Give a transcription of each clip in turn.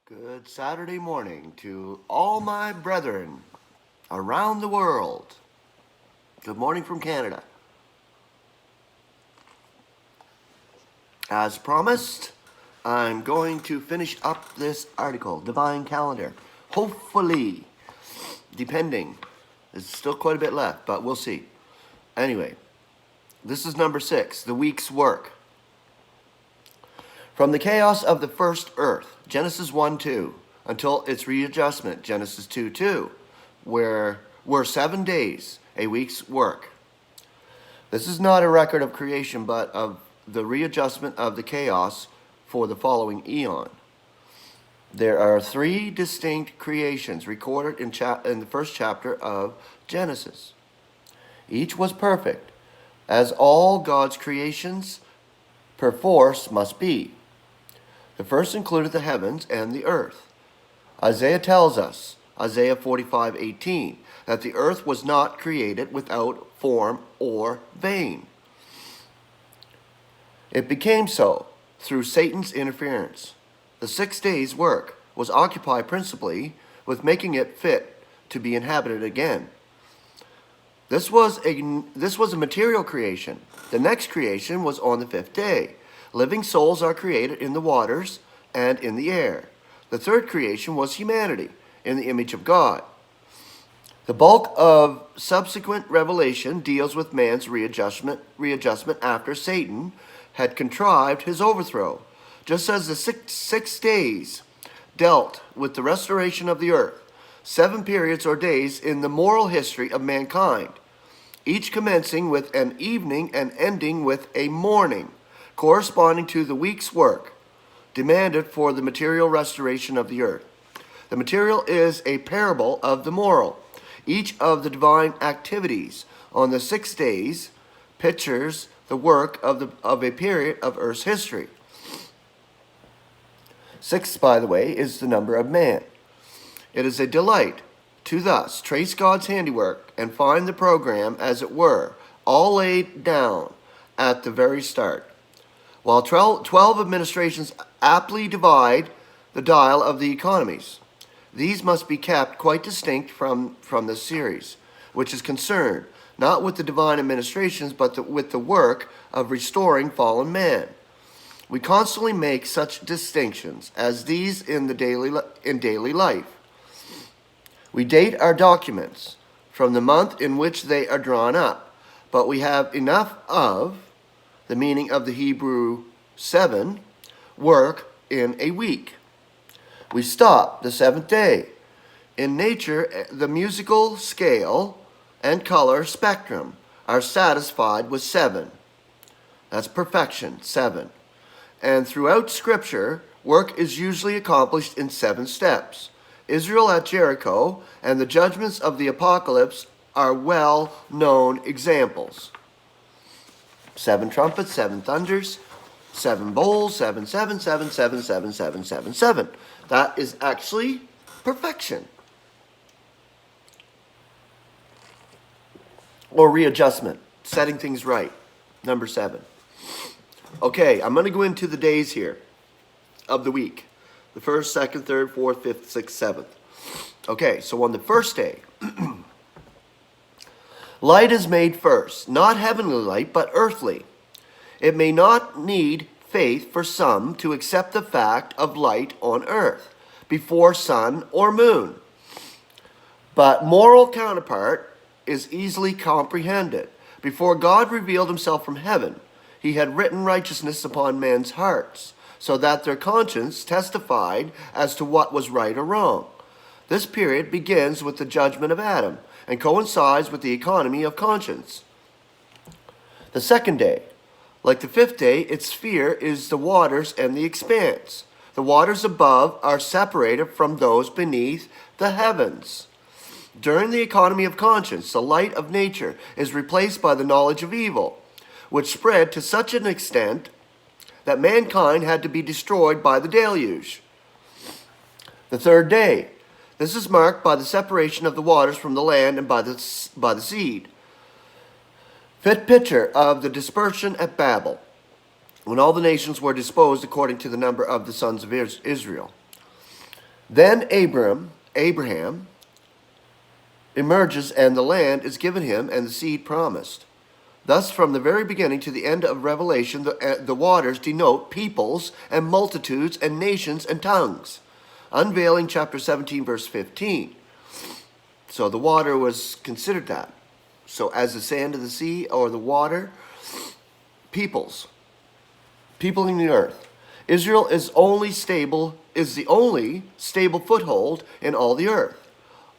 Good Saturday morning to all my brethren around the world. Good morning from Canada. As promised, I'm going to finish up this article, Divine Calendar. Hopefully, depending. There's still quite a bit left, but we'll see. Anyway, this is number 6, the week's work. From the chaos of the first earth, Genesis 1:2, until its readjustment, Genesis 2:2, where were 7 days, a week's work. This is not a record of creation, but of the readjustment of the chaos for the following eon. There are 3 distinct creations recorded in the first chapter of Genesis. Each was perfect, as all God's creations perforce must be. The first included the heavens and the earth. Isaiah tells us, Isaiah 45:18, that the earth was not created without form or vein. It became so through Satan's interference. The 6 days' work was occupied principally with making it fit to be inhabited again. This was a material creation. The next creation was on the 5th day. Living souls are created in the waters and in the air. The third creation was humanity, in the image of God. The bulk of subsequent revelation deals with man's readjustment after Satan had contrived his overthrow, just as the six days dealt with the restoration of the earth. 7 periods or days in the moral history of mankind, each commencing with an evening and ending with a morning, corresponding to the week's work demanded for the material restoration of the earth. The material is a parable of the moral. Each of the divine activities on the 6 days pictures the work of a period of Earth's history. 6, by the way, is the number of man. It is a delight to thus trace God's handiwork and find the program, as it were, all laid down at the very start. While 12 administrations aptly divide the dial of the economies, these must be kept quite distinct from this series, which is concerned not with the divine administrations, but with the work of restoring fallen man. We constantly make such distinctions as these in daily life. We date our documents from the month in which they are drawn up, but we have enough of the meaning of the Hebrew 7, work in a week. We stop the 7th day. In nature, the musical scale and color spectrum are satisfied with 7. That's perfection, 7. And throughout Scripture, work is usually accomplished in 7 steps. Israel at Jericho and the judgments of the apocalypse are well-known examples. 7 trumpets, 7 thunders, 7 bowls, 7, 7, 7, 7, 7, 7, 7, 7. That is actually perfection. Or readjustment, setting things right. Number 7. Okay, I'm going to go into the days here of the week. The 1st, 2nd, 3rd, 4th, 5th, 6th, 7th. Okay, so on the first day, light is made first, not heavenly light, but earthly. It may not need faith for some to accept the fact of light on earth before sun or moon. But moral counterpart is easily comprehended. Before God revealed himself from heaven, he had written righteousness upon men's hearts, so that their conscience testified as to what was right or wrong. This period begins with the judgment of Adam and coincides with the economy of conscience. The 2nd day, like the 5th day, its sphere is the waters and the expanse. The waters above are separated from those beneath the heavens. During the economy of conscience, the light of nature is replaced by the knowledge of evil, which spread to such an extent that mankind had to be destroyed by the deluge. The 3rd day, this is marked by the separation of the waters from the land and by the seed. Fit picture of the dispersion at Babel, when all the nations were disposed according to the number of the sons of Israel. Then Abraham emerges, and the land is given him and the seed promised. Thus, from the very beginning to the end of Revelation, the waters denote peoples and multitudes and nations and tongues. Unveiling chapter 17, verse 15. So the water was considered that. So as the sand of the sea or the water, peoples, peopling the earth. Israel is the only stable foothold in all the earth.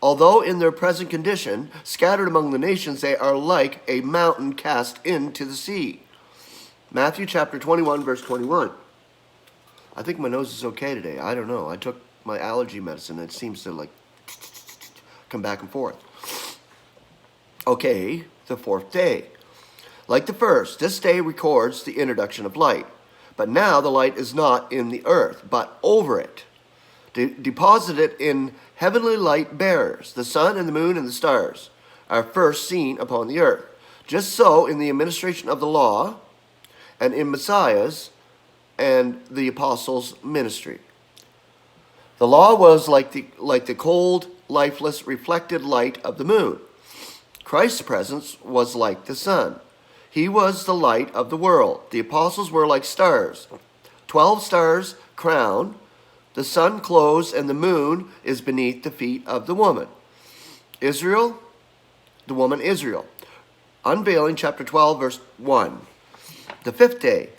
Although in their present condition, scattered among the nations, they are like a mountain cast into the sea. Matthew chapter 21, verse 21. I think my nose is okay today. I don't know. I took my allergy medicine. It seems to like come back and forth. Okay, the fourth day. Like the first, this day records the introduction of light. But now the light is not in the earth, but over it. Deposited in heavenly light bearers, the sun and the moon and the stars, are first seen upon the earth. Just so in the administration of the law and in Messiah's and the apostles' ministry. The law was like the cold, lifeless, reflected light of the moon. Christ's presence was like the sun. He was the light of the world. The apostles were like stars. 12 stars crown. The sun closed, and the moon is beneath the feet of the woman. Israel, the woman Israel. Unveiling chapter 12, verse 1. The fifth day.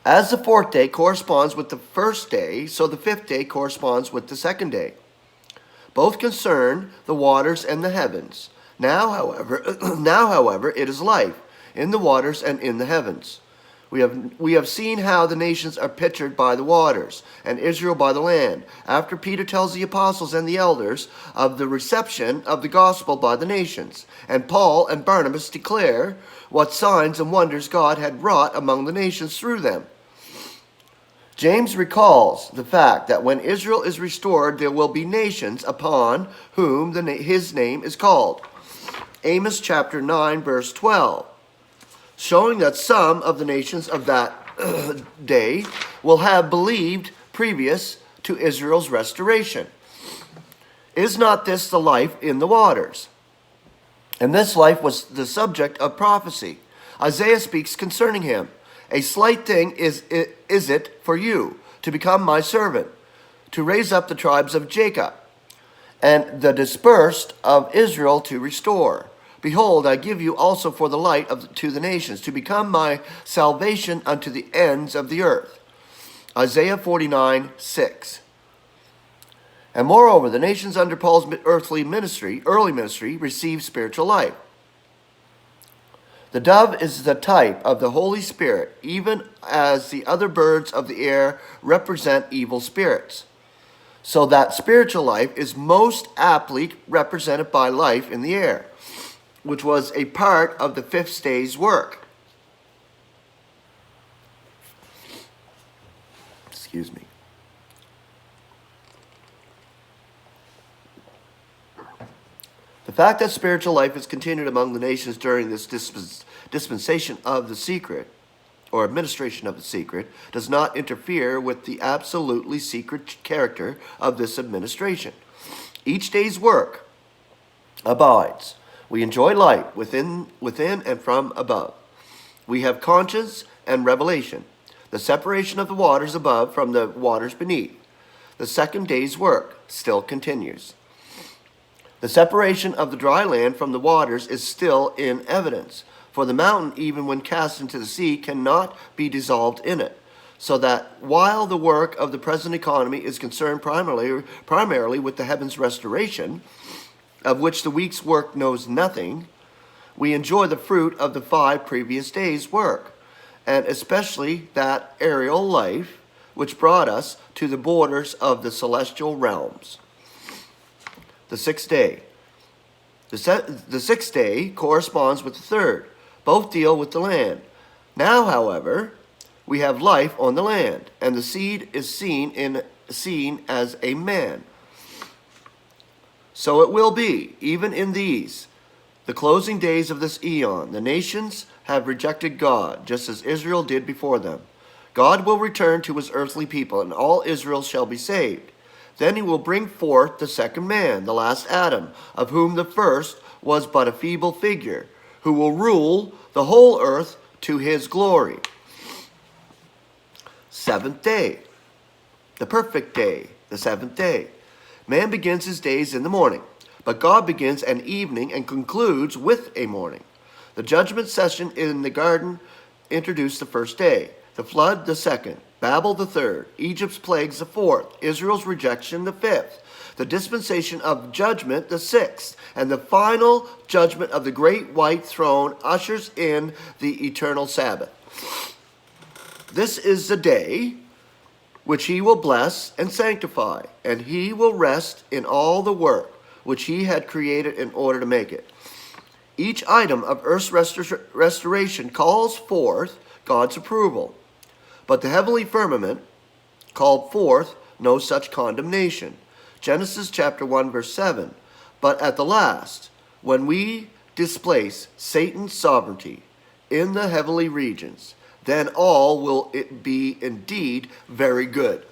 As the fourth day corresponds with the first day, so the fifth day corresponds with the second day. Both concern the waters and the heavens. Now, however, it is life in the waters and in the heavens. We have seen how the nations are pictured by the waters, and Israel by the land, after Peter tells the apostles and the elders of the reception of the gospel by the nations, and Paul and Barnabas declare what signs and wonders God had wrought among the nations through them. James recalls the fact that when Israel is restored, there will be nations upon whom his name is called. Amos chapter 9, verse 12. Showing that some of the nations of that day will have believed previous to Israel's restoration. Is not this the life in the waters? And this life was the subject of prophecy. Isaiah speaks concerning him. A slight thing is it for you to become my servant, to raise up the tribes of Jacob, and the dispersed of Israel to restore. Behold, I give you also for the light to the nations, to become my salvation unto the ends of the earth. Isaiah 49, 6. And moreover, the nations under Paul's early ministry, received spiritual life. The dove is the type of the Holy Spirit, even as the other birds of the air represent evil spirits. So that spiritual life is most aptly represented by life in the air, which was a part of the fifth day's work. Excuse me. The fact that spiritual life is continued among the nations during this dispensation of the secret, or administration of the secret, does not interfere with the absolutely secret character of this administration. Each day's work abides. We enjoy light within and from above. We have conscience and revelation, the separation of the waters above from the waters beneath. The second day's work still continues. The separation of the dry land from the waters is still in evidence, for the mountain, even when cast into the sea, cannot be dissolved in it. So that while the work of the present economy is concerned primarily with the heavens' restoration, of which the week's work knows nothing, we enjoy the fruit of the 5 previous days' work, and especially that aerial life which brought us to the borders of the celestial realms. The sixth day. The sixth day corresponds with the third. Both deal with the land. Now, however, we have life on the land, and the seed is seen as a man. So it will be, even in these, the closing days of this eon. The nations have rejected God, just as Israel did before them. God will return to his earthly people, and all Israel shall be saved. Then he will bring forth the second man, the last Adam, of whom the first was but a feeble figure, who will rule the whole earth to his glory. Seventh day, the perfect day, the seventh day. Man begins his days in the morning, but God begins an evening and concludes with a morning. The judgment session in the garden introduced the first day, the flood the second, Babel the third, Egypt's plagues the fourth, Israel's rejection the fifth, the dispensation of judgment the sixth, and the final judgment of the great white throne ushers in the eternal Sabbath. This is the day which he will bless and sanctify, and he will rest in all the work which he had created in order to make it. Each item of earth's restoration calls forth God's approval, but the heavenly firmament called forth no such condemnation. Genesis chapter 1, verse 7. But at the last, when we displace Satan's sovereignty in the heavenly regions, then all will it be indeed very good.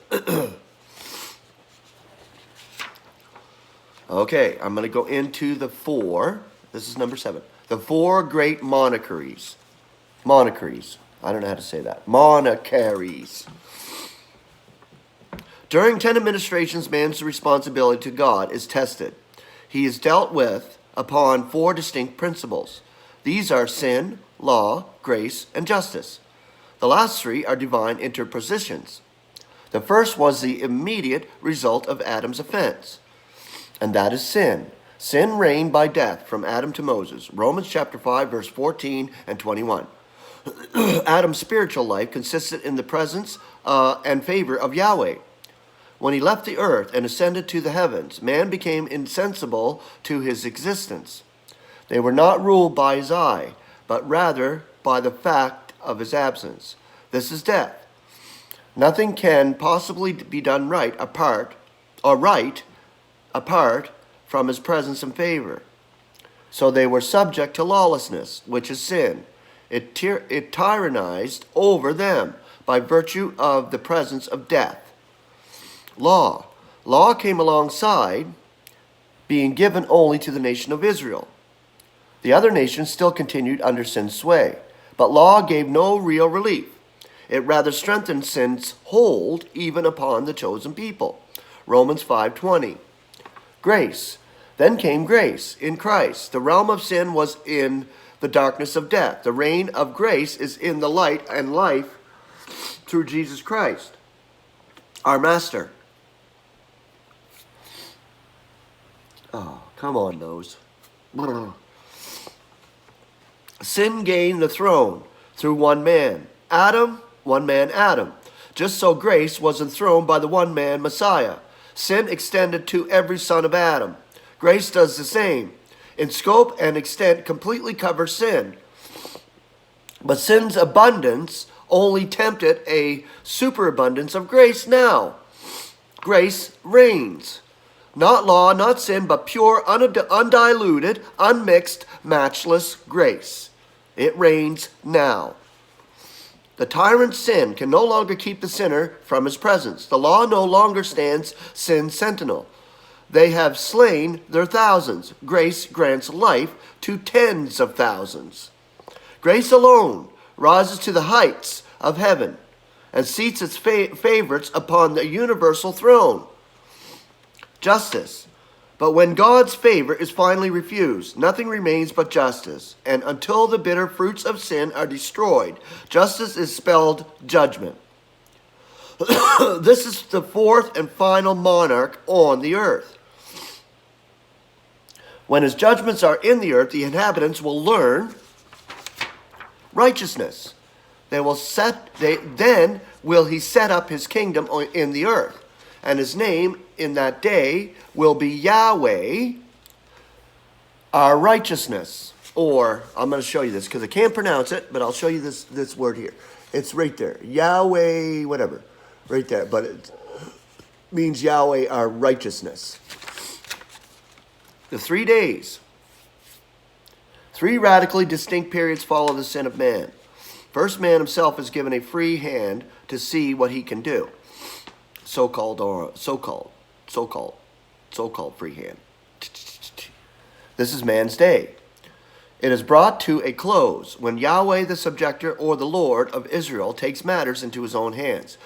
Okay, I'm going to go into the four. This is number 7. The four great monarchies. Monarchies. I don't know how to say that. Monarchies. During 10 administrations, man's responsibility to God is tested. He is dealt with upon 4 distinct principles. These are sin, law, grace, and justice. The last 3 are divine interpositions. The first was the immediate result of Adam's offense, and that is sin. Sin reigned by death from Adam to Moses. Romans chapter 5, verse 14 and 21. Adam's spiritual life consisted in the presence and favor of Yahweh. When he left the earth and ascended to the heavens, man became insensible to his existence. They were not ruled by his eye, but rather by the fact of his absence. This is death. Nothing can possibly be done apart from his presence and favor. So they were subject to lawlessness, which is sin. It tyrannized over them by virtue of the presence of death. Law came alongside, being given only to the nation of Israel. The other nations still continued under sin's sway, but law gave no real relief. It rather strengthened sin's hold even upon the chosen people. Romans 5:20. Grace. Then came grace in Christ. The realm of sin was in the darkness of death. The reign of grace is in the light and life through Jesus Christ, our Master. Oh, come on, those. Sin gained the throne through one man, Adam. Just so grace was enthroned by the one man, Messiah. Sin extended to every son of Adam. Grace does the same. In scope and extent, completely covers sin. But sin's abundance only tempted a superabundance of grace now. Grace reigns. Not law, not sin, but pure, undiluted, unmixed, matchless grace. It reigns now. The tyrant sin can no longer keep the sinner from his presence. The law no longer stands sin's sentinel. They have slain their thousands. Grace grants life to tens of thousands. Grace alone rises to the heights of heaven and seats its favorites upon the universal throne. Justice. But when God's favor is finally refused, nothing remains but justice. And until the bitter fruits of sin are destroyed, justice is spelled judgment. This is the fourth and final monarch on the earth. When his judgments are in the earth, the inhabitants will learn righteousness. Then will he set up his kingdom in the earth. And his name in that day will be Yahweh, our righteousness. Or, I'm going to show you this because I can't pronounce it, but I'll show you this word here. It's right there. Yahweh, whatever. Right there. But it means Yahweh, our righteousness. The 3 days. 3 radically distinct periods follow the sin of man. First, man himself is given a free hand to see what he can do. So-called freehand. This is man's day. It is brought to a close when Yahweh the subjector or the Lord of Israel takes matters into his own hands.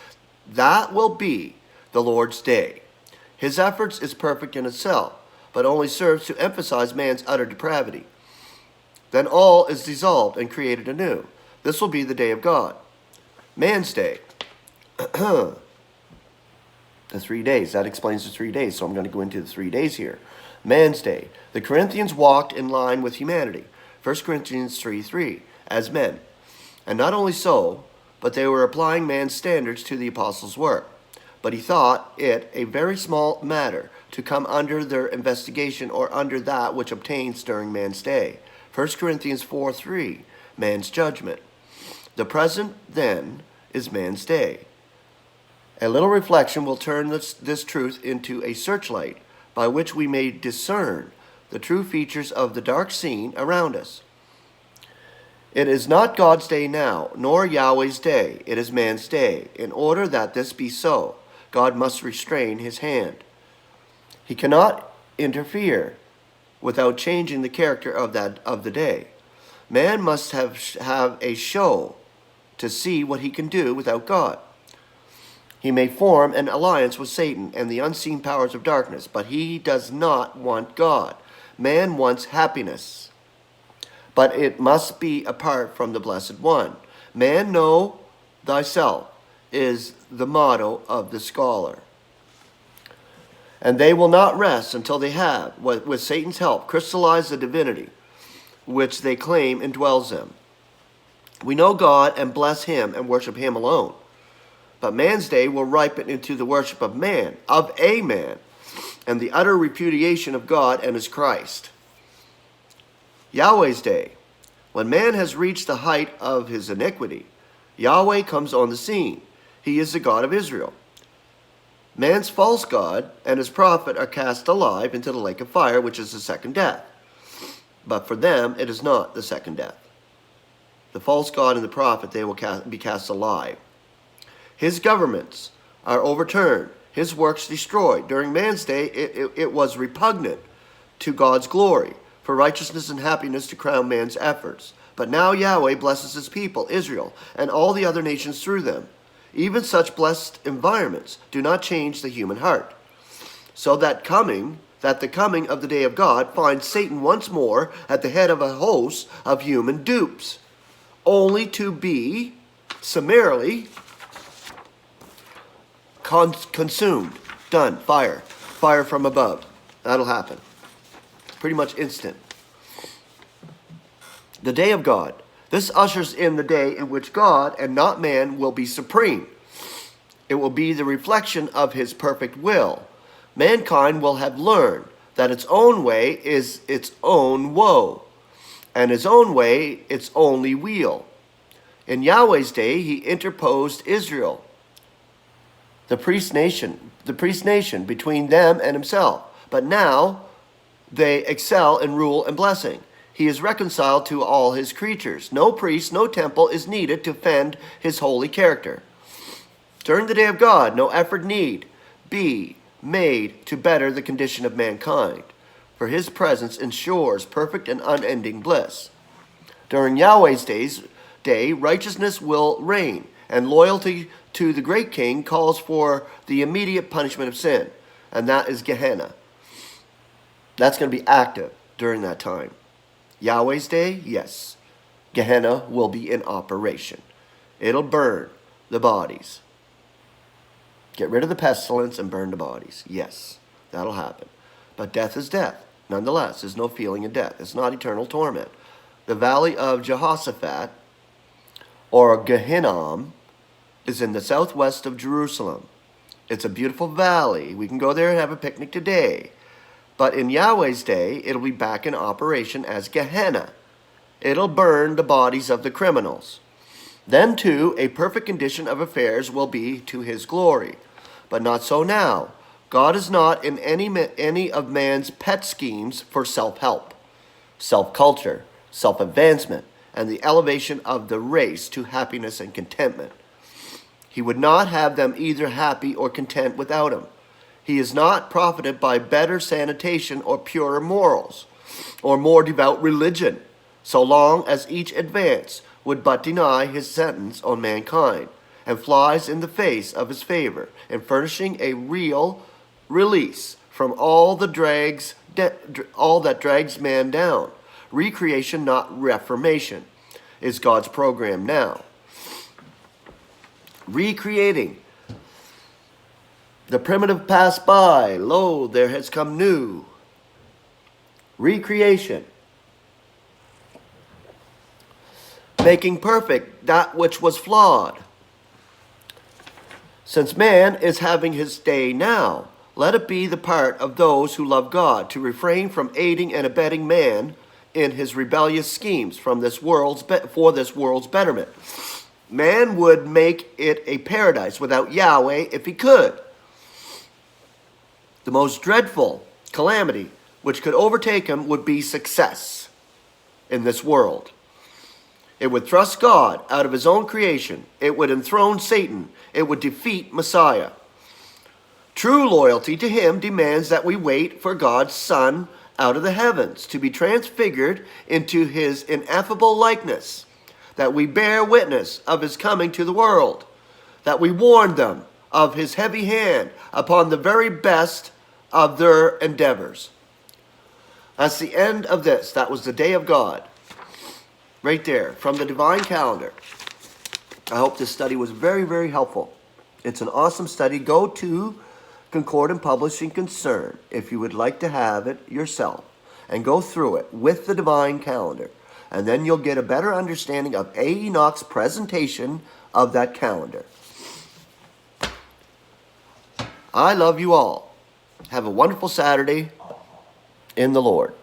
That will be the Lord's day. His efforts is perfect in itself, but only serves to emphasize man's utter depravity. Then all is dissolved and created anew. This will be the day of God. Man's day. The 3 days. That explains the 3 days, so I'm going to go into the 3 days here. Man's day. The Corinthians walked in line with humanity. 1 Corinthians 3:3, as men. And not only so, but they were applying man's standards to the apostles' work. But he thought it a very small matter to come under their investigation or under that which obtains during man's day. 1 Corinthians 4:3, man's judgment. The present, then, is man's day. A little reflection will turn this truth into a searchlight by which we may discern the true features of the dark scene around us. It is not God's day now, nor Yahweh's day. It is man's day. In order that this be so, God must restrain his hand. He cannot interfere without changing the character of the day. Man must have a show to see what he can do without God. He may form an alliance with Satan and the unseen powers of darkness, but he does not want God. Man wants happiness, but it must be apart from the Blessed One. Man, know thyself is the motto of the scholar. And they will not rest until they have, with Satan's help, crystallized the divinity which they claim indwells them. We know God and bless him and worship him alone. But man's day will ripen into the worship of man, of a man, and the utter repudiation of God and his Christ. Yahweh's day. When man has reached the height of his iniquity, Yahweh comes on the scene. He is the God of Israel. Man's false god and his prophet are cast alive into the lake of fire, which is the second death. But for them it is not the second death. The false god and the prophet, they will be cast alive. His governments are overturned, his works destroyed. During man's day, it was repugnant to God's glory, for righteousness and happiness to crown man's efforts. But now Yahweh blesses his people, Israel, and all the other nations through them. Even such blessed environments do not change the human heart. So that the coming of the day of God finds Satan once more at the head of a host of human dupes, only to be summarily consumed. Done. Fire. Fire from above. That'll happen. Pretty much instant. The day of God. This ushers in the day in which God and not man will be supreme. It will be the reflection of his perfect will. Mankind will have learned that its own way is its own woe, and his own way its only weal. In Yahweh's day, he interposed Israel, the priest nation between them and himself. But now they excel in rule and blessing. He is reconciled to all his creatures. No priest, no temple is needed to defend his holy character. During the day of God, no effort need be made to better the condition of mankind, for his presence ensures perfect and unending bliss. During Yahweh's day, righteousness will reign, and loyalty to the great king calls for the immediate punishment of sin, and that is Gehenna. That's going to be active during that time. Yahweh's day, yes. Gehenna will be in operation. It'll burn the bodies. Get rid of the pestilence and burn the bodies. Yes, that'll happen. But death is death. Nonetheless, there's no feeling of death. It's not eternal torment. The valley of Jehoshaphat, or Gehinnom, is in the southwest of Jerusalem. It's a beautiful valley. We can go there and have a picnic today. But in Yahweh's day, it'll be back in operation as Gehenna. It'll burn the bodies of the criminals. Then, too, a perfect condition of affairs will be to his glory. But not so now. God is not in any of man's pet schemes for self-help, self-culture, self-advancement, and the elevation of the race to happiness and contentment. He would not have them either happy or content without him. He is not profited by better sanitation or purer morals, or more devout religion, so long as each advance would but deny his sentence on mankind, and flies in the face of his favor, in furnishing a real release from all that drags man down. Recreation, not reformation, is God's program now. Recreating. The primitive passed by, lo, there has come new. Recreation. Making perfect that which was flawed. Since man is having his day now, let it be the part of those who love God to refrain from aiding and abetting man in his rebellious schemes for this world's betterment. Man would make it a paradise without Yahweh if he could. The most dreadful calamity which could overtake him would be success in this world. It would thrust God out of his own creation. It would enthrone Satan. It would defeat Messiah. True loyalty to him demands that we wait for God's Son out of the heavens to be transfigured into his ineffable likeness, that we bear witness of his coming to the world, that we warn them of his heavy hand upon the very best of their endeavors. That's the end of this. That was the day of God. Right there, from the divine calendar. I hope this study was very, very helpful. It's an awesome study. Go to Concordant Publishing Concern if you would like to have it yourself, and go through it with the divine calendar. And then you'll get a better understanding of A.E Knoch's presentation of that calendar. I love you all. Have a wonderful Saturday in the Lord.